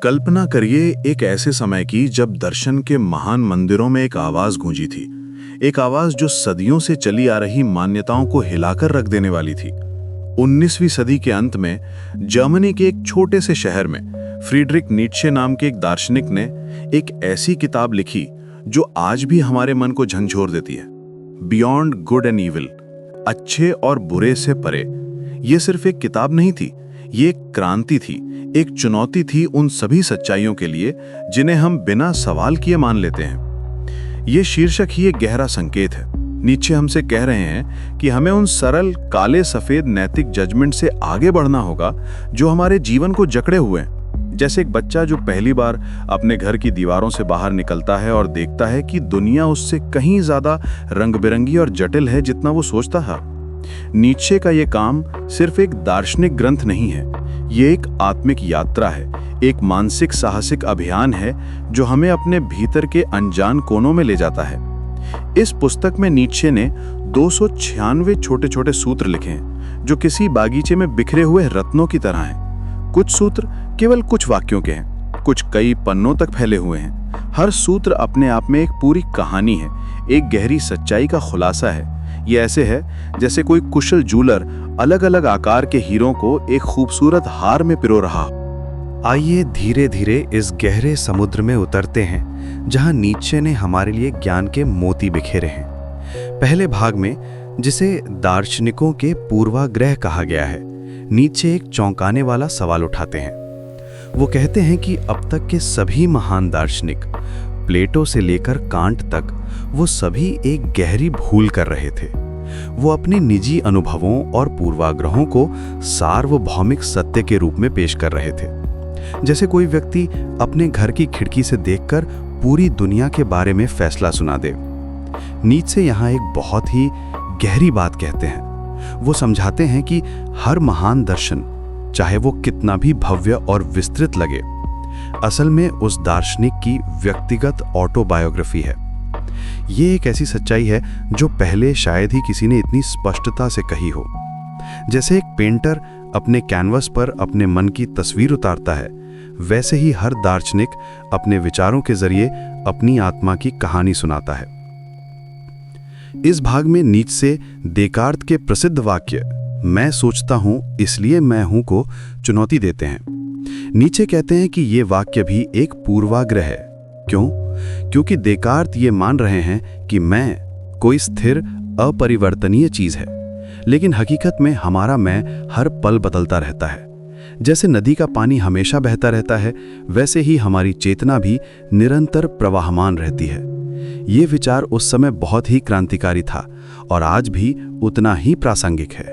कल्पना करिए एक ऐसे समय की जब दर्शन के महान मंदिरों में एक आवाज गूंजी थी। एक आवाज जो सदियों से चली आ रही मान्यताओं को हिलाकर रख देने वाली थी। 19वीं सदी के अंत में जर्मनी के एक छोटे से शहर में फ्रीडरिक नीत्शे नाम के एक दार्शनिक ने एक ऐसी किताब लिखी जो आज भी हमारे मन को झंझोर देती है। बियॉन्ड गुड एंड ईविल, अच्छे और बुरे से परे। यह सिर्फ एक किताब नहीं थी, ये एक क्रांति थी, एक चुनौती थी उन सभी सच्चाइयों के लिए जिन्हें हम बिना सवाल किए मान लेते हैं। ये शीर्षक ही एक गहरा संकेत है। नीत्शे हमसे कह रहे हैं कि हमें उन सरल काले सफेद नैतिक जजमेंट से आगे बढ़ना होगा जो हमारे जीवन को जकड़े हुए हैं। जैसे एक बच्चा जो पहली बार अपने घर की दीवारों से बाहर निकलता है और देखता है कि दुनिया उससे कहीं ज्यादा रंग बिरंगी और जटिल है जितना वो सोचता था। नीत्शे का ये काम सिर्फ एक दार्शनिक ग्रंथ नहीं है, ये एक आत्मिक यात्रा है, एक मानसिक साहसिक अभियान है जो हमें अपने भीतर के अनजान कोनों में ले जाता है। इस पुस्तक में नीत्शे ने 296 छोटे छोटे सूत्र लिखे हैं जो किसी बागीचे में बिखरे हुए रत्नों की तरह हैं। कुछ सूत्र केवल कुछ वाक्यों के हैं, कुछ कई पन्नों तक फैले हुए हैं। हर सूत्र अपने आप में एक पूरी कहानी है, एक गहरी सच्चाई का खुलासा है। ये ऐसे है जैसे कोई कुशल जूलर अलग अलग आकार के हीरों को एक खूबसूरत हार में पिरो रहा। आइए धीरे धीरे इस गहरे समुद्र में उतरते हैं जहां नीत्शे ने हमारे लिए ज्ञान के मोती बिखेरे हैं। पहले भाग में, जिसे दार्शनिकों के पूर्वाग्रह कहा गया है, नीत्शे एक चौंकाने वाला सवाल उठाते हैं। वो कहते हैं कि अब तक के सभी महान दार्शनिक, प्लेटो से लेकर कांट तक, वो सभी एक गहरी भूल कर रहे थे। वो अपने निजी अनुभवों और पूर्वाग्रहों को सार्वभौमिक सत्य के रूप में पेश कर रहे थे। जैसे कोई व्यक्ति अपने घर की खिड़की से देखकर पूरी दुनिया के बारे में फैसला सुना दे। नीत्शे यहाँ एक बहुत ही गहरी बात कहते हैं। वो समझाते हैं कि हर महान दर्शन, चाहे वो कितना भी भव्य और विस्तृत लगे, असल में उस दार्शनिक की व्यक्तिगत ऑटोबायोग्राफी है। ये एक ऐसी सच्चाई है जो पहले शायद ही किसी ने इतनी स्पष्टता से कही हो। जैसे एक पेंटर अपने कैनवस पर अपने मन की तस्वीर उतारता है, वैसे ही हर दार्शनिक अपने विचारों के जरिए अपनी आत्मा की कहानी सुनाता है। इस भाग में नीत्शे देकार्त के प्रसिद्ध वाक्य "मैं सोचता हूं इसलिए मैं हूं" को चुनौती देते हैं। नीत्शे कहते हैं कि ये वाक्य भी एक पूर्वाग्रह है। क्यों? क्योंकि देकार्त ये मान रहे हैं कि मैं कोई स्थिर अपरिवर्तनीय चीज है, लेकिन हकीकत में हमारा मैं हर पल बदलता रहता है। जैसे नदी का पानी हमेशा बहता रहता है, वैसे ही हमारी चेतना भी निरंतर प्रवाहमान रहती है। ये विचार उस समय बहुत ही क्रांतिकारी था और आज भी उतना ही प्रासंगिक है।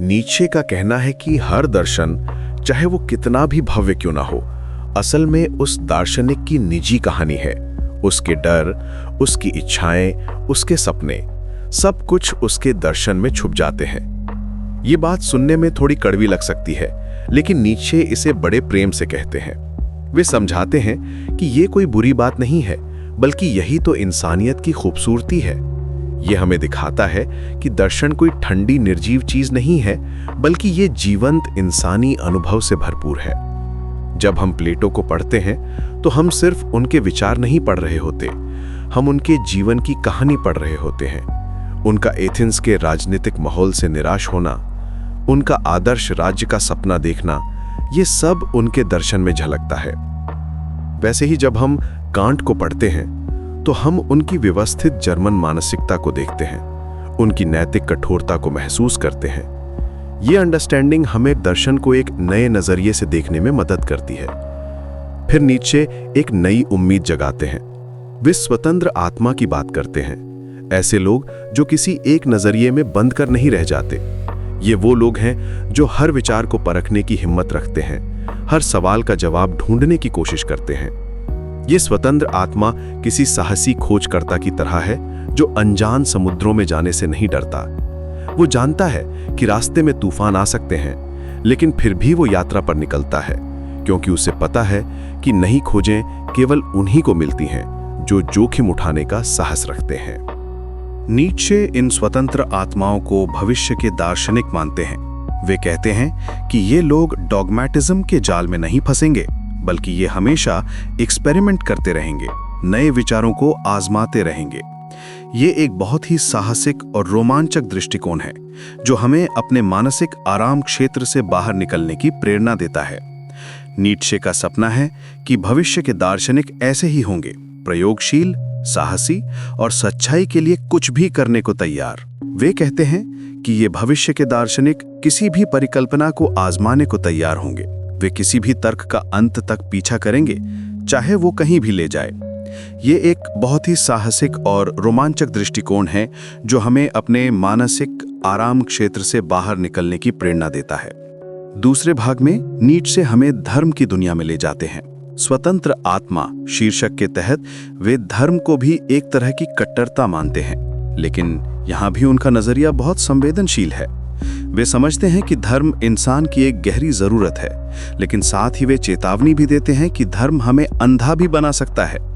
नीत्शे का कहना है कि हर दर्शन, चाहे वो कितना भी भव्य क्यों ना हो, असल में उस दार्शनिक की निजी कहानी है। उसके डर, उसकी इच्छाएं, उसके सपने, सब कुछ उसके दर्शन में छुप जाते हैं। ये बात सुनने में थोड़ी कड़वी लग सकती है, लेकिन नीत्शे इसे बड़े प्रेम से कहते हैं। वे समझाते हैं कि ये कोई बुरी बात नहीं है, बल्कि यही तो इंसानियत की खूबसूरती है। ये हमें दिखाता है कि दर्शन कोई ठंडी निर्जीव चीज नहीं है, बल्कि ये जीवंत इंसानी अनुभव से भरपूर है। जब हम प्लेटो को पढ़ते हैं तो हम सिर्फ उनके विचार नहीं पढ़ रहे होते, हम उनके जीवन की कहानी पढ़ रहे होते हैं। उनका एथेंस के राजनीतिक माहौल से निराश होना, उनका आदर्श राज्य का सपना देखना, ये सब उनके दर्शन में झलकता है। वैसे ही जब हम कांट को पढ़ते हैं तो हम उनकी व्यवस्थित जर्मन मानसिकता को देखते हैं, उनकी नैतिक कठोरता को महसूस करते हैं। ये अंडरस्टैंडिंग हमें दर्शन को एक नए नजरिए से देखने में मदद करती है। फिर नीत्शे एक नई उम्मीद जगाते हैं। वे स्वतंत्र आत्मा की बात करते हैं। ऐसे लोग जो किसी एक नजरिए में बंद कर नहीं रह जाते। ये वो लोग हैं जो हर विचार को परखने की हिम्मत रखते हैं, हर सवाल का जवाब ढूंढने की कोशिश करते हैं। ये स्वतंत्र आत्मा किसी साहसी खोजकर्ता की तरह है जो अनजान समुद्रों में जाने से नहीं डरता। वो जानता है कि रास्ते में तूफान आ सकते हैं, लेकिन फिर भी वो यात्रा पर निकलता है, क्योंकि उसे पता है कि नई खोजें केवल उन्हीं को मिलती हैं जो जोखिम उठाने का साहस रखते हैं। नीत्शे इन स्वतंत्र आत्माओं को भविष्य के दार्शनिक मानते हैं। वे कहते हैं कि ये लोग डॉगमैटिज्म के जाल में नहीं फंसेंगे, बल्कि ये हमेशा एक्सपेरिमेंट करते रहेंगे, नए विचारों को आजमाते रहेंगे। ये एक बहुत ही साहसिक और रोमांचक दृष्टिकोण है जो हमें अपने मानसिक आराम क्षेत्र से बाहर निकलने की प्रेरणा देता है। नीत्शे का सपना है कि भविष्य के दार्शनिक ऐसे ही होंगे, प्रयोगशील, साहसी और सच्चाई के लिए कुछ भी करने को तैयार। वे कहते हैं कि ये भविष्य के दार्शनिक किसी भी परिकल्पना को आजमाने को तैयार होंगे। वे किसी भी तर्क का अंत तक पीछा करेंगे, चाहे वो कहीं भी ले जाए। ये एक बहुत ही साहसिक और रोमांचक दृष्टिकोण है जो हमें अपने मानसिक आराम क्षेत्र से बाहर निकलने की प्रेरणा देता है। दूसरे भाग में नीत्शे हमें धर्म की दुनिया में ले जाते हैं। स्वतंत्र आत्मा शीर्षक के तहत वे धर्म को भी एक तरह की कट्टरता मानते हैं, लेकिन यहाँ भी उनका नजरिया बहुत संवेदनशील है। वे समझते हैं कि धर्म इंसान की एक गहरी जरूरत है, लेकिन साथ ही वे चेतावनी भी देते हैं कि धर्म हमें अंधा भी बना सकता है।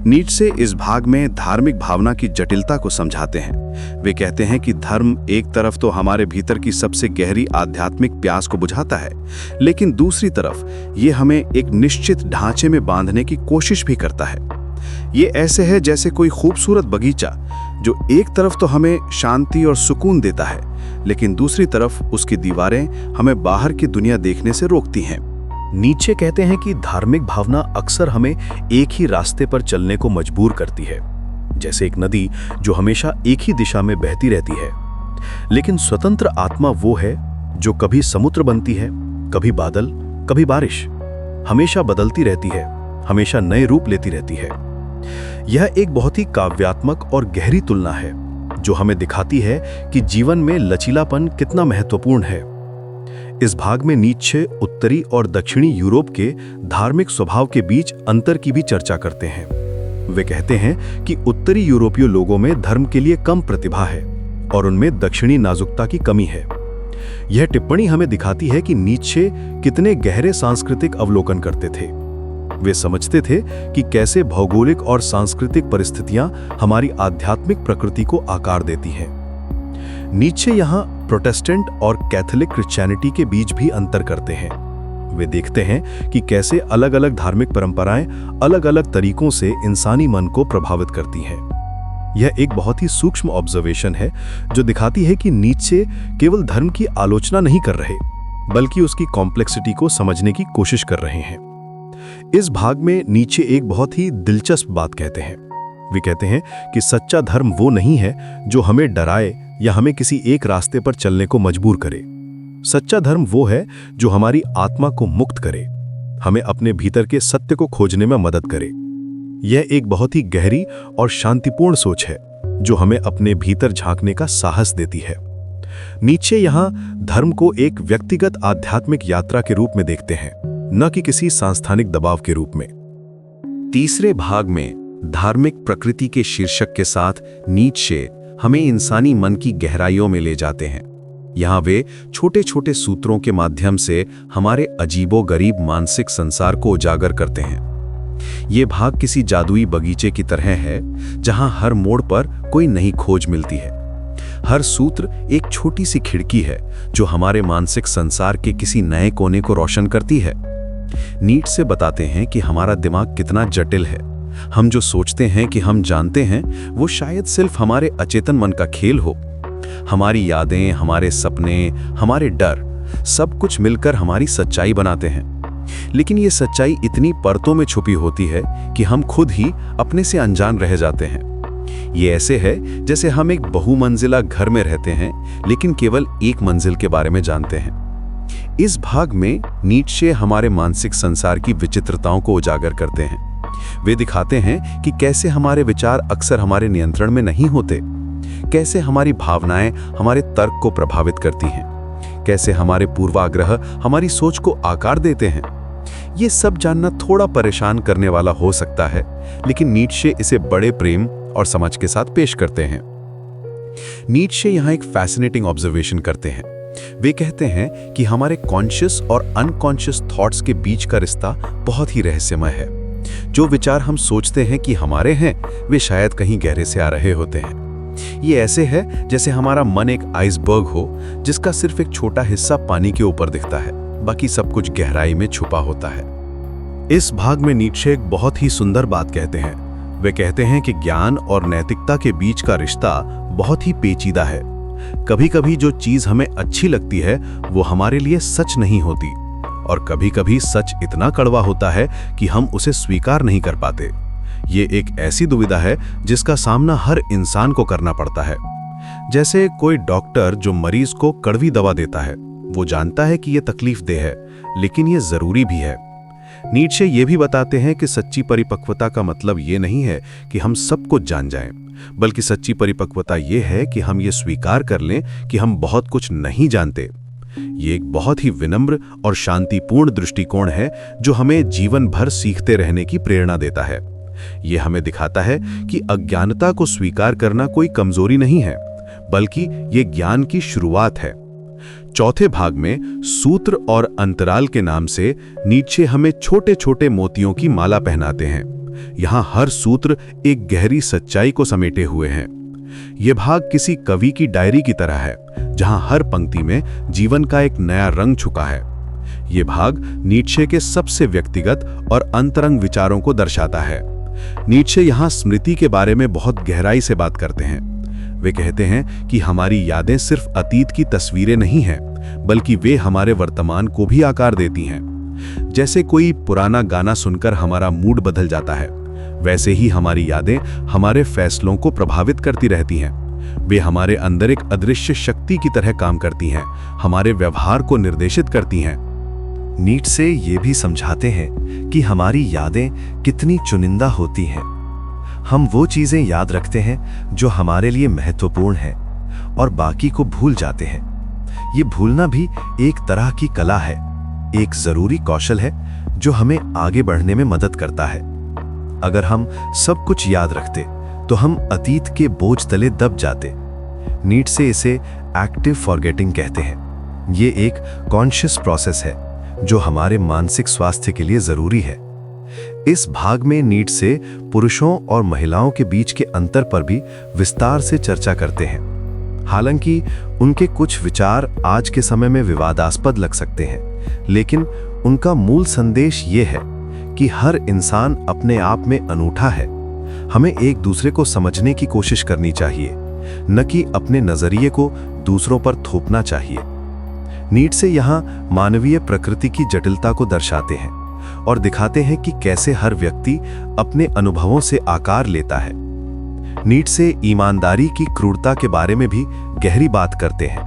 नीत्शे इस भाग में धार्मिक भावना की जटिलता को समझाते हैं। वे कहते हैं कि धर्म एक तरफ तो हमारे भीतर की सबसे गहरी आध्यात्मिक प्यास को बुझाता है, लेकिन दूसरी तरफ ये हमें एक निश्चित ढांचे में बांधने की कोशिश भी करता है। ये ऐसे है जैसे कोई खूबसूरत बगीचा जो एक तरफ तो हमें शांति और सुकून देता है, लेकिन दूसरी तरफ उसकी दीवारें हमें बाहर की दुनिया देखने से रोकती हैं। नीत्शे कहते हैं कि धार्मिक भावना अक्सर हमें एक ही रास्ते पर चलने को मजबूर करती है, जैसे एक नदी जो हमेशा एक ही दिशा में बहती रहती है। लेकिन स्वतंत्र आत्मा वो है जो कभी समुद्र बनती है, कभी बादल, कभी बारिश, हमेशा बदलती रहती है, हमेशा नए रूप लेती रहती है। यह एक बहुत ही काव्यात्मक और गहरी तुलना है जो हमें दिखाती है कि जीवन में लचीलापन कितना महत्वपूर्ण है। इस भाग में नीत्शे उत्तरी और दक्षिणी यूरोप के धार्मिक स्वभाव के बीच अंतर की भी चर्चा करते हैं। वे कहते हैं कि उत्तरी यूरोपीय लोगों में धर्म के लिए कम प्रतिभा है और उनमें दक्षिणी नाजुकता की कमी है। यह टिप्पणी हमें दिखाती है कि नीत्शे कितने गहरे सांस्कृतिक अवलोकन करते थे। वे समझते थे कि कैसे भौगोलिक और सांस्कृतिक परिस्थितियां हमारी आध्यात्मिक प्रकृति को आकार देती हैं। नीत्शे यहाँ प्रोटेस्टेंट और कैथोलिक क्रिश्चियनिटी के बीच भी अंतर करते हैं। वे देखते हैं कि कैसे अलग अलग धार्मिक परंपराएं अलग अलग तरीकों से इंसानी मन को प्रभावित करती हैं। यह एक बहुत ही सूक्ष्म ऑब्जर्वेशन है जो दिखाती है कि नीत्शे केवल धर्म की आलोचना नहीं कर रहे, बल्कि उसकी कॉम्प्लेक्सिटी को समझने की कोशिश कर रहे हैं। इस भाग में नीत्शे एक बहुत ही दिलचस्प बात कहते हैं। वे कहते हैं कि सच्चा धर्म वो नहीं है जो हमें डराए या हमें किसी एक रास्ते पर चलने को मजबूर करे। सच्चा धर्म वो है जो हमारी आत्मा को मुक्त करे, हमें अपने भीतर के सत्य को खोजने में मदद करे। यह एक बहुत ही गहरी और शांतिपूर्ण सोच है जो हमें अपने भीतर झांकने का साहस देती है। नीत्शे यहाँ धर्म को एक व्यक्तिगत आध्यात्मिक यात्रा के रूप में देखते हैं, न कि किसी सांस्थानिक दबाव के रूप में। तीसरे भाग में धार्मिक प्रकृति के शीर्षक के साथ नीत्शे हमें इंसानी मन की गहराइयों में ले जाते हैं। यहाँ वे छोटे छोटे सूत्रों के माध्यम से हमारे अजीबोगरीब मानसिक संसार को उजागर करते हैं। ये भाग किसी जादुई बगीचे की तरह है जहाँ हर मोड़ पर कोई नई खोज मिलती है। हर सूत्र एक छोटी सी खिड़की है जो हमारे मानसिक संसार के किसी नए कोने को रोशन करती है। नीत्शे बताते हैं कि हमारा दिमाग कितना जटिल है। हम जो सोचते हैं कि हम जानते हैं, वो शायद सिर्फ हमारे अचेतन मन का खेल हो। हमारी यादें, हमारे सपने, हमारे डर, सब कुछ मिलकर हमारी सच्चाई बनाते हैं। लेकिन ये सच्चाई इतनी परतों में छुपी होती है कि हम खुद ही अपने से अनजान रह जाते हैं। ये ऐसे है जैसे हम एक बहुमंजिला घर में रहते हैं, लेकिन केवल एक मंजिल के बारे में जानते हैं। इस भाग में नीत्शे हमारे मानसिक संसार की विचित्रताओं को उजागर करते हैं। वे दिखाते हैं कि कैसे हमारे विचार अक्सर हमारे नियंत्रण में नहीं होते, कैसे हमारी भावनाएं हमारे तर्क को प्रभावित करती हैं, कैसे हमारे पूर्वाग्रह हमारी सोच को आकार देते हैं। ये सब जानना थोड़ा परेशान करने वाला हो सकता है, लेकिन नीत्शे इसे बड़े प्रेम और समझ के साथ पेश करते हैं। नीत्शे यहाँ एक फैसिनेटिंग ऑब्जर्वेशन करते हैं। वे कहते हैं कि हमारे कॉन्शियस और अनकॉन्शियस थॉट्स के बीच का रिश्ता बहुत ही रहस्यमय है। जो विचार हम सोचते हैं कि हमारे हैं, वे शायद कहीं गहरे से आ रहे होते हैं। ये ऐसे है जैसे हमारा मन एक आइसबर्ग हो जिसका सिर्फ एक छोटा हिस्सा पानी के ऊपर दिखता है, बाकी सब कुछ गहराई में छुपा होता है। इस भाग में नीत्शे एक बहुत ही सुंदर बात कहते हैं। वे कहते हैं कि ज्ञान और नैतिकता के बीच का रिश्ता बहुत ही पेचीदा है। कभी-कभी जो चीज हमें अच्छी लगती है वो हमारे लिए सच नहीं होती, और कभी-कभी सच इतना कड़वा होता है कि हम उसे स्वीकार नहीं कर पाते। ये एक ऐसी दुविधा है जिसका सामना हर इंसान को करना पड़ता है। जैसे कोई डॉक्टर जो मरीज को कड़वी दवा देता है, वो जानता है कि ये तकलीफदेह है, लेकिन ये जरूरी भी है। नीत्शे ये भी बताते हैं कि सच्ची परिपक्वता का मतलब ये नहीं है कि हम सब कुछ जान जाएं, बल्कि सच्ची परिपक्वता ये है कि हम ये स्वीकार कर लें कि हम बहुत कुछ नहीं जानते। ये एक बहुत ही विनम्र और शांतिपूर्ण दृष्टिकोण है जो हमें जीवन भर सीखते रहने की प्रेरणा देता है। ये हमें दिखाता है कि अज्ञानता को स्वीकार करना कोई कमजोरी नहीं है, बल्कि ये ज्ञान की शुरुआत है। चौथे भाग में सूत्र और अंतराल के नाम से नीत्शे हमें छोटे छोटे मोतियों की माला पहनाते हैं। यहाँ हर सूत्र एक गहरी सच्चाई को समेटे हुए हैं। यह भाग किसी कवि की डायरी की तरह है, जहाँ हर पंक्ति में जीवन का एक नया रंग छुपा है। ये भाग नीत्शे के सबसे व्यक्तिगत और अंतरंग विचारों को दर्शाता है। नीत्शे यहाँ स्मृति के बारे में बहुत गहराई से बात करते हैं। वे कहते हैं कि हमारी यादें सिर्फ अतीत की तस्वीरें नहीं हैं, बल्कि वे हमारे वर्तमान को भी आकार देती हैं। जैसे कोई पुराना गाना सुनकर हमारा मूड बदल जाता है, वैसे ही हमारी यादें हमारे फैसलों को प्रभावित करती रहती हैं। वे हमारे अंदर एक अदृश्य शक्ति की तरह काम करती हैं, हमारे व्यवहार को निर्देशित करती हैं। नीत्शे ये भी समझाते हैं कि हमारी यादें कितनी चुनिंदा होती हैं। हम वो चीजें याद रखते हैं जो हमारे लिए महत्वपूर्ण हैं, और बाकी को भूल जाते हैं। ये भूलना भी एक तरह की कला है, एक जरूरी कौशल है जो हमें आगे बढ़ने में मदद करता है। अगर हम सब कुछ याद रखते तो हम अतीत के बोझ तले दब जाते। नीत्शे इसे एक्टिव फॉरगेटिंग कहते हैं। ये एक कॉन्शियस प्रोसेस है जो हमारे मानसिक स्वास्थ्य के लिए जरूरी है। इस भाग में नीत्शे पुरुषों और महिलाओं के बीच के अंतर पर भी विस्तार से चर्चा करते हैं। हालांकि उनके कुछ विचार आज के समय में विवादास्पद लग सकते हैं, लेकिन उनका मूल संदेश ये है कि हर इंसान अपने आप में अनूठा है। हमें एक दूसरे को समझने की कोशिश करनी चाहिए, न कि अपने नजरिए को दूसरों पर थोपना चाहिए। नीत्शे यहाँ मानवीय प्रकृति की जटिलता को दर्शाते हैं और दिखाते हैं कि कैसे हर व्यक्ति अपने अनुभवों से आकार लेता है। नीत्शे ईमानदारी की क्रूरता के बारे में भी गहरी बात करते हैं।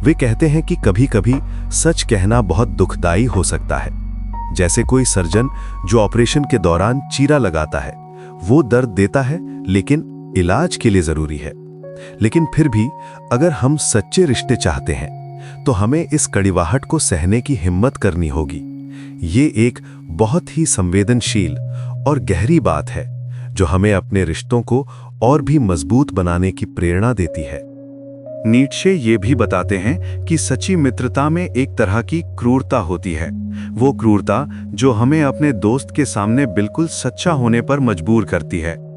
वे कहते हैं कि कभी-कभी सच कहना बहुत दुखदाई हो सकता है। जैसे कोई सर्जन जो ऑपरेशन के दौरान चीरा लगाता है, वो दर्द देता है लेकिन इलाज के लिए जरूरी है। लेकिन फिर भी अगर हम सच्चे रिश्ते चाहते हैं तो हमें इस कड़वाहट को सहने की हिम्मत करनी होगी। ये एक बहुत ही संवेदनशील और गहरी बात है जो हमें अपने रिश्तों को और भी मजबूत बनाने की प्रेरणा देती है। नीत्शे ये भी बताते हैं कि सच्ची मित्रता में एक तरह की क्रूरता होती है, वो क्रूरता जो हमें अपने दोस्त के सामने बिल्कुल सच्चा होने पर मजबूर करती है।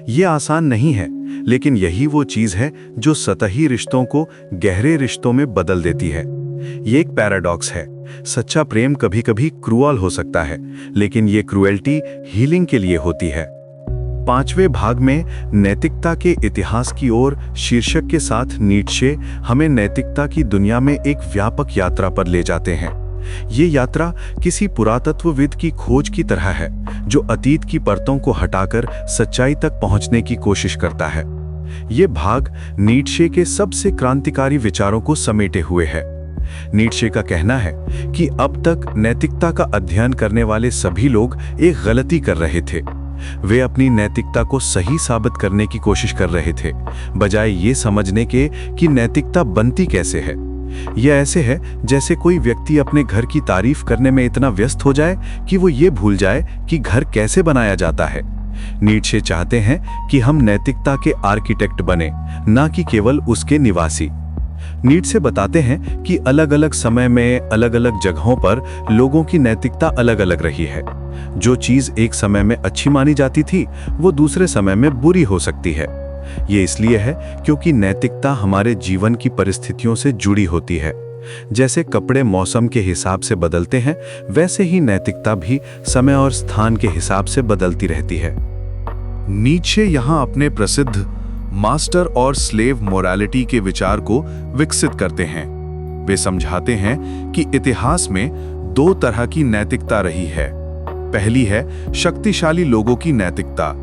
ये आसान नहीं है, लेकिन यही वो चीज है जो सतही रिश्तों को गहरे रिश्तों में बदल देती है। ये एक पैराडॉक्स है। सच्चा प्रेम कभी-कभी क्रूअल हो सकता है, लेकिन ये क्रूएल्टी हीलिंग के लिए होती है। पांचवें भाग में नैतिकता के इतिहास की ओर शीर्षक के साथ नीत्शे हमें नैतिकता की दुनिया में एक व्यापक यात्रा पर ले जाते हैं। ये यात्रा किसी पुरातत्वविद की खोज की तरह है जो अतीत की परतों को हटाकर सच्चाई तक पहुंचने की कोशिश करता है। ये भाग नीत्शे के सबसे क्रांतिकारी विचारों को समेटे हुए है। नीत्शे का कहना है कि अब तक नैतिकता का अध्ययन करने वाले सभी लोग एक गलती कर रहे थे। वे अपनी नैतिकता को सही साबित करने की कोशिश कर रहे थे, बजाय ये समझने के कि नैतिकता बनती कैसे है। यह ऐसे है जैसे कोई व्यक्ति अपने घर की तारीफ करने में इतना व्यस्त हो जाए कि वो ये भूल जाए कि घर कैसे बनाया जाता है। नीत्शे चाहते हैं कि हम नैतिकता के आर्किटेक्ट बने, ना कि केवल उसके निवासी। नीत्शे बताते हैं कि अलग अलग समय में अलग अलग जगहों पर लोगों की नैतिकता अलग अलग रही है। जो चीज एक समय में अच्छी मानी जाती थी, वो दूसरे समय में बुरी हो सकती है। ये इसलिए है क्योंकि नैतिकता हमारे जीवन की परिस्थितियों से जुड़ी होती है। जैसे कपड़े मौसम के हिसाब से बदलते हैं, वैसे ही नैतिकता भी समय और स्थान के हिसाब से बदलती रहती है। नीचे यहाँ अपने प्रसिद्ध मास्टर और स्लेव मोरालिटी के विचार को विकसित करते हैं। वे समझाते हैं कि इतिहास में दो तरह की नैतिकता रही है। पहली है शक्तिशाली लोगों की नैतिकता,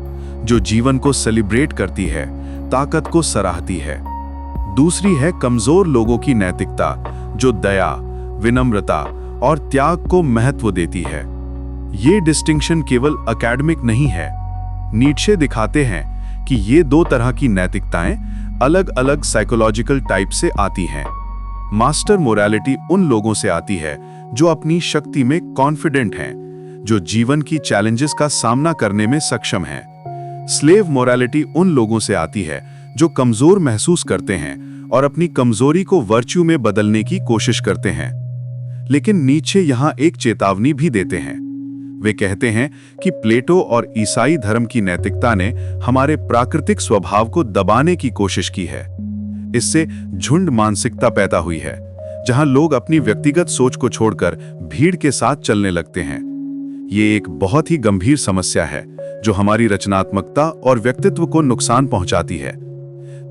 जो जीवन को सेलिब्रेट करती है, ताकत को सराहती है। दूसरी है कमजोर लोगों की नैतिकता, जो दया, विनम्रता और त्याग को महत्व देती है। ये डिस्टिंक्शन केवल एकेडमिक नहीं है। नीत्शे दिखाते हैं कि ये दो तरह की नैतिकताएं अलग अलग साइकोलॉजिकल टाइप से आती हैं। मास्टर मोरालिटी उन लोगों से आती है जो अपनी शक्ति में कॉन्फिडेंट हैं, जो जीवन की चैलेंजेस का सामना करने में सक्षम हैं। स्लेव मोरालिटी उन लोगों से आती है जो कमजोर महसूस करते हैं और अपनी कमजोरी को वर्च्यू में बदलने की कोशिश करते हैं। लेकिन नीत्शे यहाँ एक चेतावनी भी देते हैं। वे कहते हैं कि प्लेटो और ईसाई धर्म की नैतिकता ने हमारे प्राकृतिक स्वभाव को दबाने की कोशिश की है। इससे झुंड मानसिकता पैदा हुई है, जहां लोग अपनी व्यक्तिगत सोच को छोड़कर भीड़ के साथ चलने लगते हैं। ये एक बहुत ही गंभीर समस्या है जो हमारी रचनात्मकता और व्यक्तित्व को नुकसान पहुंचाती है।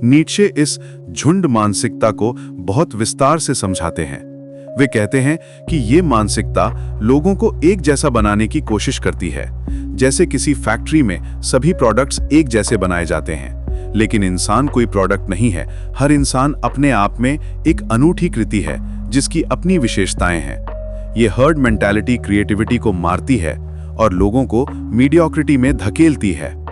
नीत्शे इस झुंड मानसिकता को बहुत विस्तार से समझाते हैं। वे कहते हैं कि ये मानसिकता लोगों को एक जैसा बनाने की कोशिश करती है। जैसे किसी फैक्ट्री में सभी प्रोडक्ट्स एक जैसे बनाए जाते हैं, लेकिन इंसान कोई प्रोडक्ट नहीं है। हर इंसान अपने आप में एक अनूठी कृति है जिसकी अपनी विशेषताएं हैं। ये हर्ड मेंटालिटी क्रिएटिविटी को मारती है और लोगों को मीडियोक्रिटी में धकेलती है।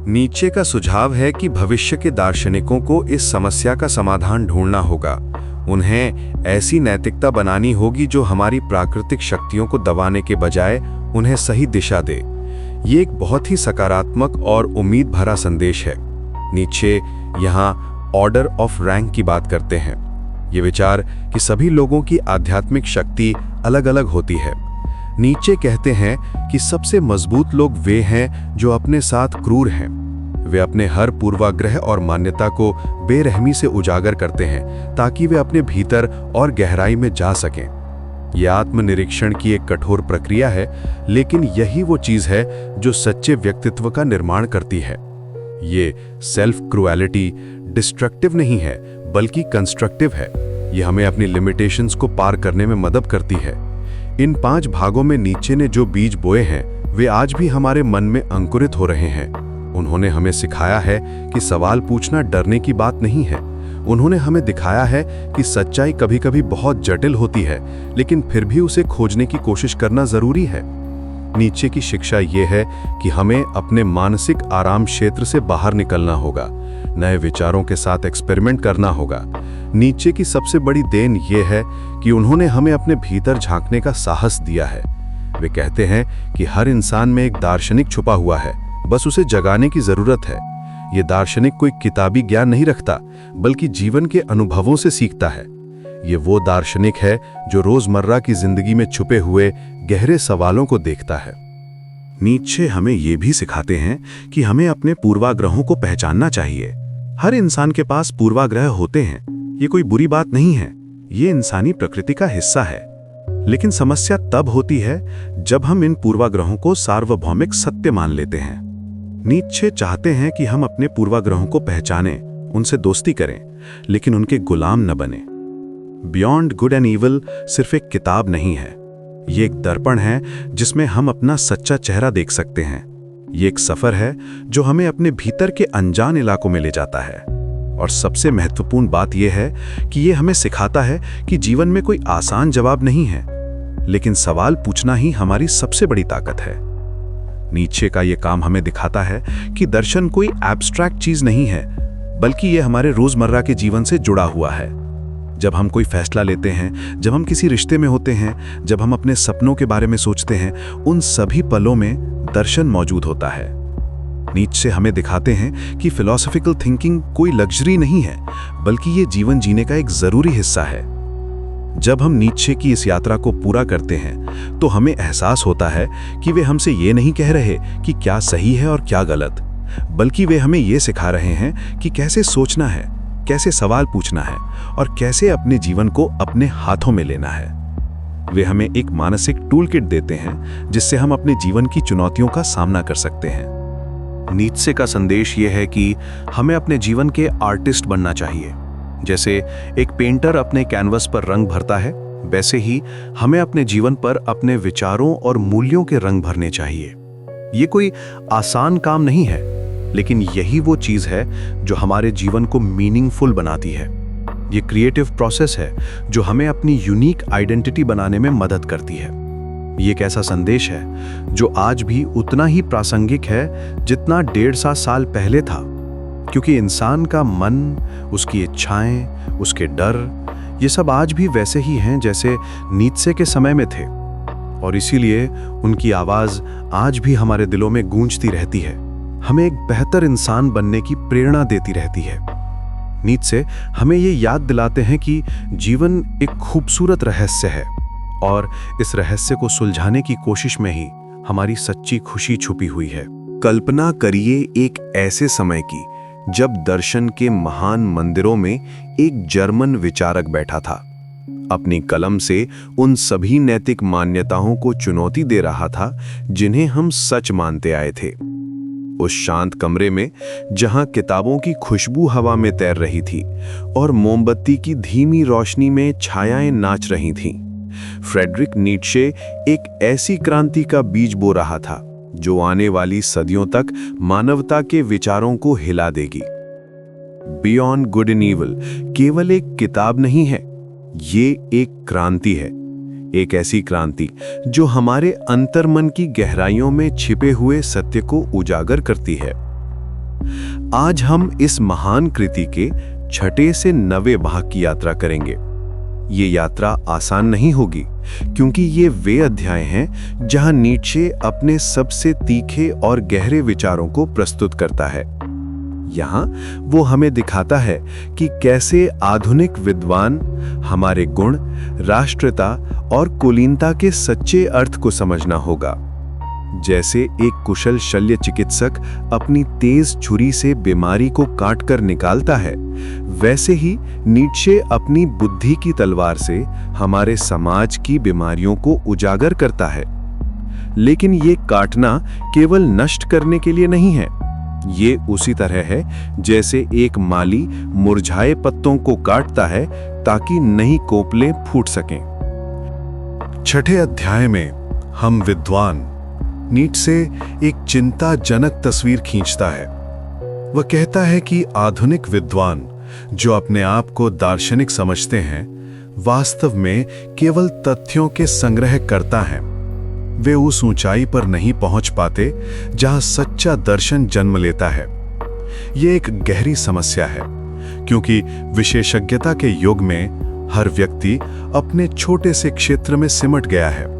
नीत्शे का सुझाव है कि भविष्य के दार्शनिकों को इस समस्या का समाधान ढूंढना होगा। उन्हें ऐसी नैतिकता बनानी होगी जो हमारी प्राकृतिक शक्तियों को दबाने के बजाय उन्हें सही दिशा दे। ये एक बहुत ही सकारात्मक और उम्मीद भरा संदेश है। नीत्शे यहाँ ऑर्डर ऑफ रैंक की बात करते हैं। ये विचार कि सभी लोगों की आध्यात्मिक शक्ति अलग अलग होती है। नीत्शे कहते हैं कि सबसे मजबूत लोग वे हैं जो अपने साथ क्रूर हैं। वे अपने हर पूर्वाग्रह और मान्यता को बेरहमी से उजागर करते हैं ताकि वे अपने भीतर और गहराई में जा सकें। यह आत्मनिरीक्षण की एक कठोर प्रक्रिया है, लेकिन यही वो चीज है जो सच्चे व्यक्तित्व का निर्माण करती है। ये सेल्फ क्रुएलिटी डिस्ट्रक्टिव नहीं है, बल्कि कंस्ट्रक्टिव है। यह हमें अपनी लिमिटेशंस को पार करने में मदद करती है। इन 5 भागों में नीत्शे ने जो बीज बोए हैं, वे आज भी हमारे मन में अंकुरित हो रहे हैं। उन्होंने हमें सिखाया है कि सवाल पूछना डरने की बात नहीं है। उन्होंने हमें दिखाया है कि सच्चाई कभी-कभी बहुत जटिल होती है, लेकिन फिर भी उसे खोजने की कोशिश करना जरूरी है। नीत्शे की शिक्षा ये है कि हमें अपने मानसिक आराम क्षेत्र से बाहर निकलना होगा, नए विचारों के साथ एक्सपेरिमेंट करना होगा। नीत्शे की सबसे बड़ी देन ये है कि उन्होंने हमें अपने भीतर झांकने का साहस दिया है। वे कहते हैं कि हर इंसान में एक दार्शनिक छुपा हुआ है, बस उसे जगाने की जरूरत है। ये दार्शनिक कोई किताबी ज्ञान नहीं रखता, बल्कि जीवन के अनुभवों से सीखता है। ये वो दार्शनिक है जो रोजमर्रा की जिंदगी में छुपे हुए गहरे सवालों को देखता है। नीत्शे हमें ये भी सिखाते हैं कि हमें अपने पूर्वाग्रहों को पहचानना चाहिए। हर इंसान के पास पूर्वाग्रह होते हैं। ये कोई बुरी बात नहीं है, ये इंसानी प्रकृति का हिस्सा है। लेकिन समस्या तब होती है जब हम इन पूर्वाग्रहों को सार्वभौमिक सत्य मान लेते हैं। नीत्शे चाहते हैं कि हम अपने पूर्वाग्रहों को पहचानें, उनसे दोस्ती करें, लेकिन उनके गुलाम न बने। बियॉन्ड गुड एंड ईविल सिर्फ एक किताब नहीं है, ये एक दर्पण है जिसमें हम अपना सच्चा चेहरा देख सकते हैं। ये एक सफर है जो हमें अपने भीतर के अनजान इलाकों में ले जाता है। और सबसे महत्वपूर्ण बात यह है कि ये हमें सिखाता है कि जीवन में कोई आसान जवाब नहीं है, लेकिन सवाल पूछना ही हमारी सबसे बड़ी ताकत है। नीत्शे का ये काम हमें दिखाता है कि दर्शन कोई एब्स्ट्रैक्ट चीज नहीं है, बल्कि ये हमारे रोजमर्रा के जीवन से जुड़ा हुआ है। जब हम कोई फैसला लेते हैं, जब हम किसी रिश्ते में होते हैं, जब हम अपने सपनों के बारे में सोचते हैं, उन सभी पलों में दर्शन मौजूद होता है। नीत्शे हमें दिखाते हैं कि फिलॉसफिकल थिंकिंग कोई लग्जरी नहीं है, बल्कि ये जीवन जीने का एक जरूरी हिस्सा है। जब हम नीत्शे की इस यात्रा को पूरा करते हैं, तो हमें एहसास होता है कि वे हमसे ये नहीं कह रहे कि क्या सही है और क्या गलत, बल्कि वे हमें ये सिखा रहे हैं कि कैसे सोचना है, कैसे सवाल पूछना है और कैसे अपने जीवन को अपने हाथों में लेना है। वे हमें एक मानसिक टूल किट देते हैं जिससे हम अपने जीवन की चुनौतियों का सामना कर सकते हैं। नीत्शे का संदेश यह है कि हमें अपने जीवन के आर्टिस्ट बनना चाहिए। जैसे एक पेंटर अपने कैनवस पर रंग भरता है, वैसे ही हमें अपने जीवन पर अपने विचारों और मूल्यों के रंग भरने चाहिए। ये कोई आसान काम नहीं है, लेकिन यही वो चीज़ है जो हमारे जीवन को मीनिंगफुल बनाती है। ये क्रिएटिव प्रोसेस है जो हमें अपनी यूनिक आइडेंटिटी बनाने में मदद करती है। ये एक ऐसा संदेश है जो आज भी उतना ही प्रासंगिक है जितना 150 साल पहले था, क्योंकि इंसान का मन, उसकी इच्छाएं, उसके डर, ये सब आज भी वैसे ही हैं जैसे नीत्शे के समय में थे, और इसीलिए उनकी आवाज़ आज भी हमारे दिलों में गूंजती रहती है, हमें एक बेहतर इंसान बनने की प्रेरणा देती रहती है। नीत्शे हमें ये याद दिलाते हैं कि जीवन एक खूबसूरत रहस्य है, और इस रहस्य को सुलझाने की कोशिश में ही हमारी सच्ची खुशी छुपी हुई है। कल्पना करिए एक ऐसे समय की जब दर्शन के महान मंदिरों में एक जर्मन विचारक बैठा था, अपनी कलम से उन सभी नैतिक मान्यताओं को चुनौती दे रहा था जिन्हें हम सच मानते आए थे। उस शांत कमरे में जहां किताबों की खुशबू हवा में तैर रही थी और मोमबत्ती की धीमी रोशनी में छायाएं नाच रही थीं, फ्रेडरिक नीत्शे एक ऐसी क्रांति का बीज बो रहा था जो आने वाली सदियों तक मानवता के विचारों को हिला देगी। बियॉन्ड गुड एंड इविल केवल एक किताब नहीं है, ये एक क्रांति है, एक ऐसी क्रांति जो हमारे अंतर्मन की गहराइयों में छिपे हुए सत्य को उजागर करती है। आज हम इस महान कृति के 6 से 9 भाग की यात्रा करेंगे। ये यात्रा आसान नहीं होगी, क्योंकि ये वे अध्याय हैं जहां नीत्शे अपने सबसे तीखे और गहरे विचारों को प्रस्तुत करता है। यहाँ वो हमें दिखाता है कि कैसे आधुनिक विद्वान हमारे गुण, राष्ट्रीयता और कुलीनता के सच्चे अर्थ को समझना होगा। जैसे एक कुशल शल्य चिकित्सक अपनी तेज छुरी से बीमारी को काटकर निकालता है, वैसे ही नीत्शे अपनी बुद्धि की तलवार से हमारे समाज की बीमारियों को उजागर करता है। लेकिन ये काटना केवल नष्ट करने के लिए नहीं है, ये उसी तरह है जैसे एक माली मुरझाए पत्तों को काटता है ताकि नई कोपलें फूट सकें। 6 अध्याय में हम विद्वान नीत्शे एक चिंताजनक तस्वीर खींचता है। वह कहता है कि आधुनिक विद्वान जो अपने आप को दार्शनिक समझते हैं, वास्तव में केवल तथ्यों के संग्रह करता है। वे उस ऊंचाई पर नहीं पहुंच पाते जहां सच्चा दर्शन जन्म लेता है। ये एक गहरी समस्या है, क्योंकि विशेषज्ञता के युग में हर व्यक्ति अपने छोटे से क्षेत्र में सिमट गया है।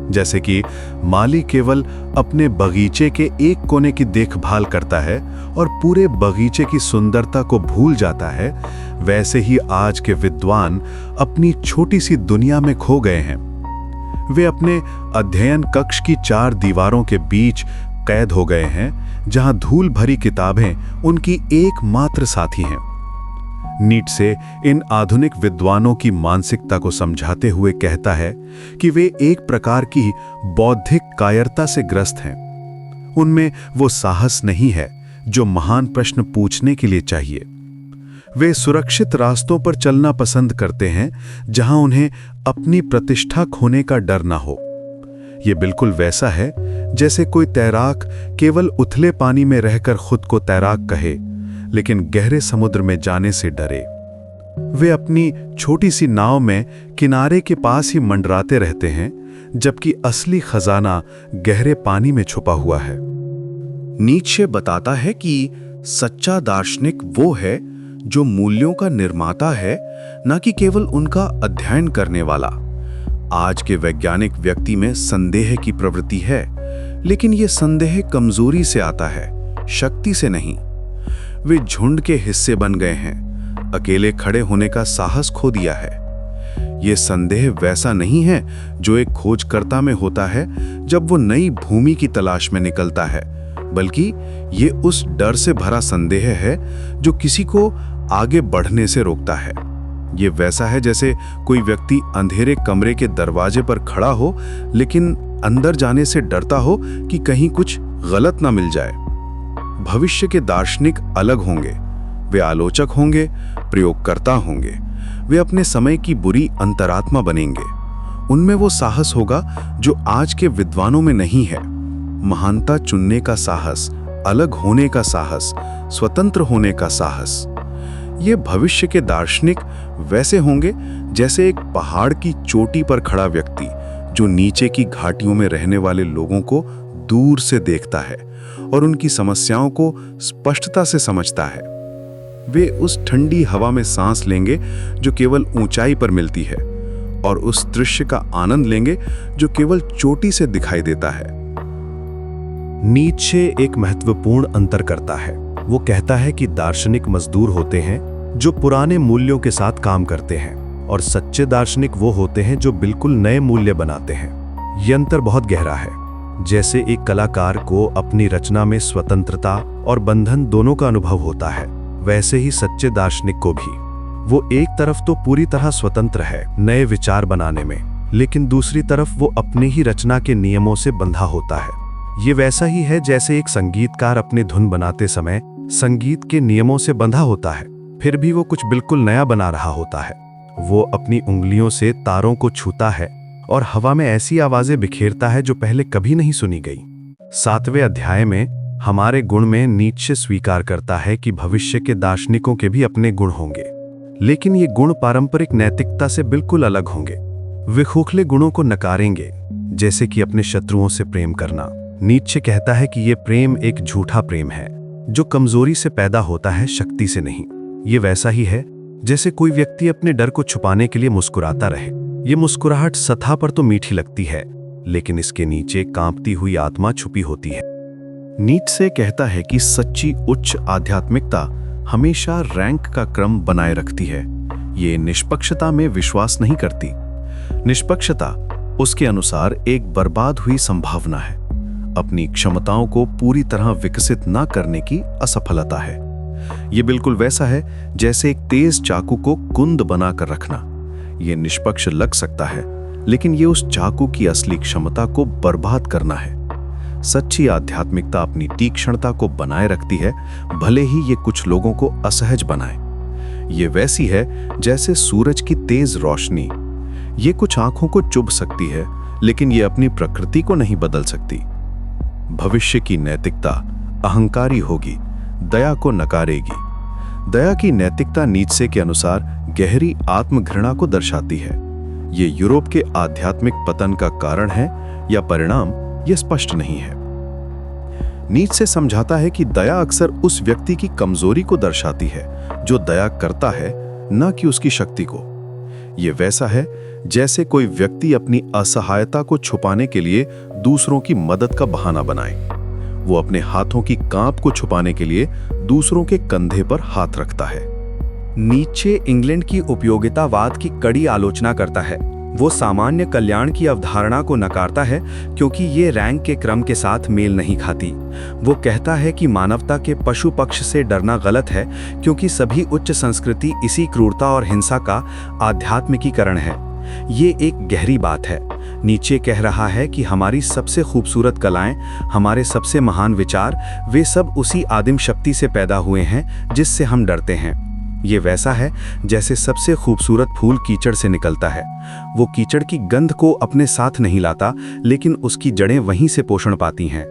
जैसे कि माली केवल अपने बगीचे के एक कोने की देखभाल करता है और पूरे बगीचे की सुंदरता को भूल जाता है, वैसे ही आज के विद्वान अपनी छोटी सी दुनिया में खो गए हैं। वे अपने अध्ययन कक्ष की 4 दीवारों के बीच कैद हो गए हैं, जहां धूल भरी किताबें उनकी एकमात्र साथी हैं। नीत्शे इन आधुनिक विद्वानों की मानसिकता को समझाते हुए कहता है कि वे एक प्रकार की बौद्धिक कायरता से ग्रस्त हैं। उनमें वो साहस नहीं है जो महान प्रश्न पूछने के लिए चाहिए। वे सुरक्षित रास्तों पर चलना पसंद करते हैं जहां उन्हें अपनी प्रतिष्ठा खोने का डर ना हो। ये बिल्कुल वैसा है जैसे कोई तैराक केवल उथले पानी में रहकर खुद को तैराक कहे, लेकिन गहरे समुद्र में जाने से डरे। वे अपनी छोटी सी नाव में किनारे के पास ही मंडराते रहते हैं, जबकि असली खजाना गहरे पानी में छुपा हुआ है। नीत्शे बताता है कि सच्चा दार्शनिक वो है जो मूल्यों का निर्माता है, न कि केवल उनका अध्ययन करने वाला। आज के वैज्ञानिक व्यक्ति में संदेह की प्रवृत्ति है, लेकिन यह संदेह कमजोरी से आता है, शक्ति से नहीं। वे झुंड के हिस्से बन गए हैं, अकेले खड़े होने का साहस खो दिया है। ये संदेह वैसा नहीं है जो एक खोजकर्ता में होता है जब वो नई भूमि की तलाश में निकलता है, बल्कि ये उस डर से भरा संदेह है जो किसी को आगे बढ़ने से रोकता है। ये वैसा है जैसे कोई व्यक्ति अंधेरे कमरे के दरवाजे पर खड़ा हो लेकिन अंदर जाने से डरता हो कि कहीं कुछ गलत ना मिल जाए। भविष्य के दार्शनिक अलग होंगे। वे आलोचक होंगे, प्रयोगकर्ता होंगे। वे अपने समय की बुरी अंतरात्मा बनेंगे। उनमें वो साहस होगा जो आज के विद्वानों में नहीं है। महानता चुनने का साहस, अलग होने का साहस, स्वतंत्र होने का साहस। ये भविष्य के दार्शनिक वैसे होंगे जैसे एक पहाड़ की चोटी पर खड़ा व्यक्ति जो नीचे की घाटियों में रहने वाले लोगों को दूर से देखता है और उनकी समस्याओं को स्पष्टता से समझता है। वे उस ठंडी हवा में सांस लेंगे जो केवल ऊंचाई पर मिलती है और उस दृश्य का आनंद लेंगे जो केवल चोटी से दिखाई देता है। नीत्शे एक महत्वपूर्ण अंतर करता है। वो कहता है कि दार्शनिक मजदूर होते हैं जो पुराने मूल्यों के साथ काम करते हैं और सच्चे दार्शनिक वो होते हैं जो बिल्कुल नए मूल्य बनाते हैं। ये अंतर बहुत गहरा है। जैसे एक कलाकार को अपनी रचना में स्वतंत्रता और बंधन दोनों का अनुभव होता है, वैसे ही सच्चे दार्शनिक को भी। वो एक तरफ तो पूरी तरह स्वतंत्र है नए विचार बनाने में, लेकिन दूसरी तरफ वो अपनी ही रचना के नियमों से बंधा होता है। ये वैसा ही है जैसे एक संगीतकार अपनी धुन बनाते समय संगीत के नियमों से बंधा होता है, फिर भी वो कुछ बिल्कुल नया बना रहा होता है। वो अपनी उंगलियों से तारों को छूता है और हवा में ऐसी आवाजें बिखेरता है जो पहले कभी नहीं सुनी गई। 7वें अध्याय में हमारे गुण में नीत्शे स्वीकार करता है कि भविष्य के दार्शनिकों के भी अपने गुण होंगे, लेकिन ये गुण पारंपरिक नैतिकता से बिल्कुल अलग होंगे। वे खोखले गुणों को नकारेंगे, जैसे कि अपने शत्रुओं से प्रेम करना। नीत्शे कहता है कि ये प्रेम एक झूठा प्रेम है जो कमजोरी से पैदा होता है, शक्ति से नहीं। ये वैसा ही है जैसे कोई व्यक्ति अपने डर को छुपाने के लिए मुस्कुराता रहे। ये मुस्कुराहट सतह पर तो मीठी लगती है, लेकिन इसके नीचे कांपती हुई आत्मा छुपी होती है। नीत्शे कहता है कि सच्ची उच्च आध्यात्मिकता हमेशा रैंक का क्रम बनाए रखती है। ये निष्पक्षता में विश्वास नहीं करती। निष्पक्षता उसके अनुसार एक बर्बाद हुई संभावना है, अपनी क्षमताओं को पूरी तरह विकसित ना करने की असफलता है। ये बिल्कुल वैसा है जैसे एक तेज चाकू को कुंद बनाकर रखना। ये निष्पक्ष लग सकता है, लेकिन ये उस चाकू की असली क्षमता को बर्बाद करना है। सच्ची आध्यात्मिकता अपनी तीक्ष्णता को बनाए रखती है, भले ही ये कुछ लोगों को असहज बनाए। ये वैसी है जैसे सूरज की तेज रोशनी। ये कुछ आंखों को चुभ सकती है, लेकिन ये अपनी प्रकृति को नहीं बदल सकती। भविष्य की नैतिकता अहंकारी होगी, दया को नकारेगी। दया की नैतिकता नीत्शे के अनुसार गहरी आत्मघृणा को दर्शाती है। ये यूरोप के आध्यात्मिक पतन का कारण है या परिणाम, यह स्पष्ट नहीं है। नीत्शे समझाता है कि दया अक्सर उस व्यक्ति की कमजोरी को दर्शाती है जो दया करता है, न कि उसकी शक्ति को। यह वैसा है जैसे कोई व्यक्ति अपनी असहायता को छुपाने के लिए दूसरों की मदद का बहाना बनाए। वो अपने हाथों की कांप को छुपाने के लिए दूसरों के कंधे पर हाथ रखता है। नीत्शे इंग्लैंड की उपयोगितावाद की कड़ी आलोचना करता है। वो सामान्य कल्याण की अवधारणा को नकारता है क्योंकि ये रैंक के क्रम के साथ मेल नहीं खाती। वो कहता है कि मानवता के पशु पक्ष से डरना गलत है क्योंकि सभी उच्च संस्कृति इसी क्रूरता और हिंसा का आध्यात्मिकीकरण है। ये एक गहरी बात है। नीत्शे कह रहा है कि हमारी सबसे खूबसूरत कलाएं, हमारे सबसे महान विचार, वे सब उसी आदिम शक्ति से पैदा हुए हैं जिससे हम डरते हैं। ये वैसा है जैसे सबसे खूबसूरत फूल कीचड़ से निकलता है। वो कीचड़ की गंध को अपने साथ नहीं लाता, लेकिन उसकी जड़ें वहीं से पोषण पाती हैं।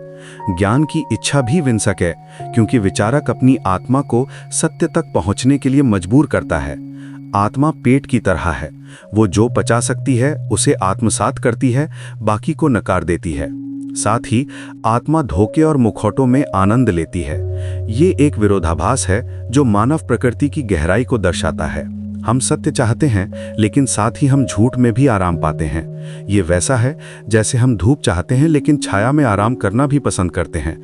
ज्ञान की इच्छा भी विंसक है क्योंकि विचारक अपनी आत्मा को सत्य तक पहुंचने के लिए मजबूर करता है। आत्मा पेट की तरह है, वो जो पचा सकती है उसे आत्मसात करती है, बाकी को नकार देती है। साथ ही आत्मा धोखे और मुखौटों में आनंद लेती है। ये एक विरोधाभास है जो मानव प्रकृति की गहराई को दर्शाता है। हम सत्य चाहते हैं, लेकिन साथ ही हम झूठ में भी आराम पाते हैं। ये वैसा है जैसे हम धूप चाहते हैं, लेकिन छाया में आराम करना भी पसंद करते हैं।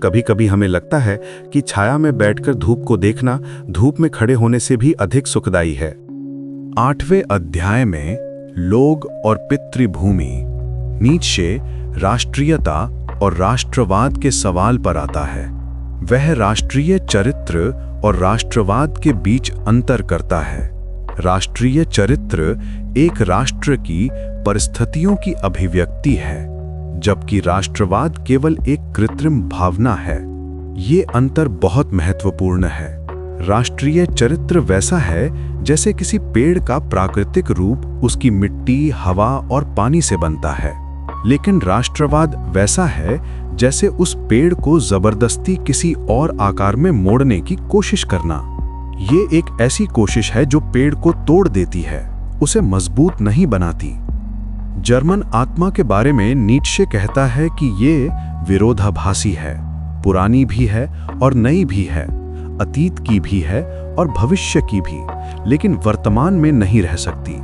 कभी कभी हमें लगता है कि छाया में बैठकर धूप को देखना धूप में खड़े होने से भी अधिक सुखदायी है। 8वें अध्याय में लोग और पितृभूमि नीत्शे राष्ट्रीयता और राष्ट्रवाद के सवाल पर आता है। वह राष्ट्रीय चरित्र और राष्ट्रवाद के बीच अंतर करता है। राष्ट्रीय चरित्र एक राष्ट्र की परिस्थितियों की अभिव्यक्ति है, जबकि राष्ट्रवाद केवल एक कृत्रिम भावना है। ये अंतर बहुत महत्वपूर्ण है। राष्ट्रीय चरित्र वैसा है जैसे किसी पेड़ का प्राकृतिक रूप उसकी मिट्टी, हवा और पानी से बनता है, लेकिन राष्ट्रवाद वैसा है जैसे उस पेड़ को जबरदस्ती किसी और आकार में मोड़ने की कोशिश करना। ये एक ऐसी कोशिश है जो पेड़ को तोड़ देती है, उसे मजबूत नहीं बनाती। जर्मन आत्मा के बारे में नीत्शे कहता है कि ये विरोधाभासी है, पुरानी भी है और नई भी है, अतीत की भी है और भविष्य की भी, लेकिन वर्तमान में नहीं रह सकती।